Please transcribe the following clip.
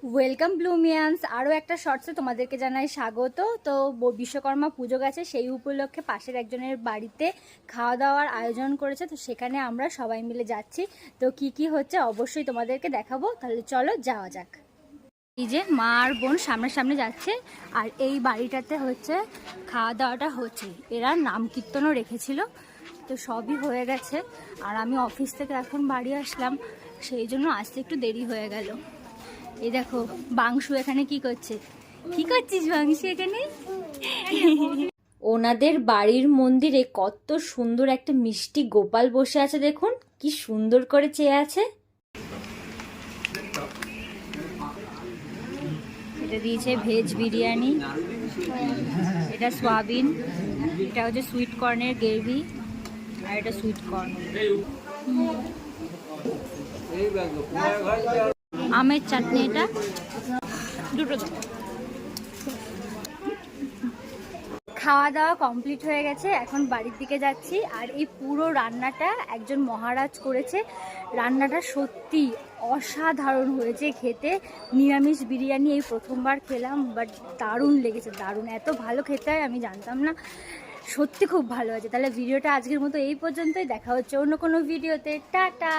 Welcome ব্লুমিয়ান্স। আরও একটা শর্টসে তোমাদেরকে জানাই স্বাগত। তো বিশ্বকর্মা পুজো গেছে, সেই উপলক্ষে পাশের একজনের বাড়িতে খাওয়া দাওয়ার আয়োজন করেছে, তো সেখানে আমরা সবাই মিলে যাচ্ছি। তো কি কি হচ্ছে অবশ্যই তোমাদেরকে দেখাবো, তাহলে চলো যাওয়া যাক। এই যে মা আর বোন সামনাসামনি যাচ্ছে, আর এই বাড়িটাতে হচ্ছে খাওয়া দাওয়াটা হচ্ছে। এরা নাম কীর্তনও রেখেছিল, তো সবই হয়ে গেছে। আর আমি অফিস থেকে এখন বাড়ি আসলাম, সেই জন্য আসতে একটু দেরি হয়ে গেল। এই দেখো বাংশু এখানে কি করছে। কি করছিস বাংশু এখানে? ওনাদের বাড়ির মন্দিরে কত সুন্দর একটা মিষ্টি গোপাল বসে আছে, দেখুন কি সুন্দর করে চেয়ে আছে। এটা দিয়েছে ভেজ বিরিয়ানি, এটা সয়াবিন, এটা হচ্ছে সুইট কর্নের গ্রেভি, আর এটা সুইট কর্ন, আমের চাটনি, এটা দুটো। খাওয়া দাওয়া কমপ্লিট হয়ে গেছে, এখন বাড়ির দিকে যাচ্ছি। আর এই পুরো রান্নাটা একজন মহারাজ করেছে। রান্নাটা সত্যি অসাধারণ হয়েছে খেতে। নিরামিষ বিরিয়ানি এই প্রথমবার খেলাম, বাট দারুণ লেগেছে, দারুণ। এত ভালো খেতে হয় আমি জানতাম না, সত্যি খুব ভালো হয়েছে। তাহলে ভিডিওটা আজকের মতো এই পর্যন্তই, দেখা হচ্ছে অন্য কোনো ভিডিওতে। টাটা।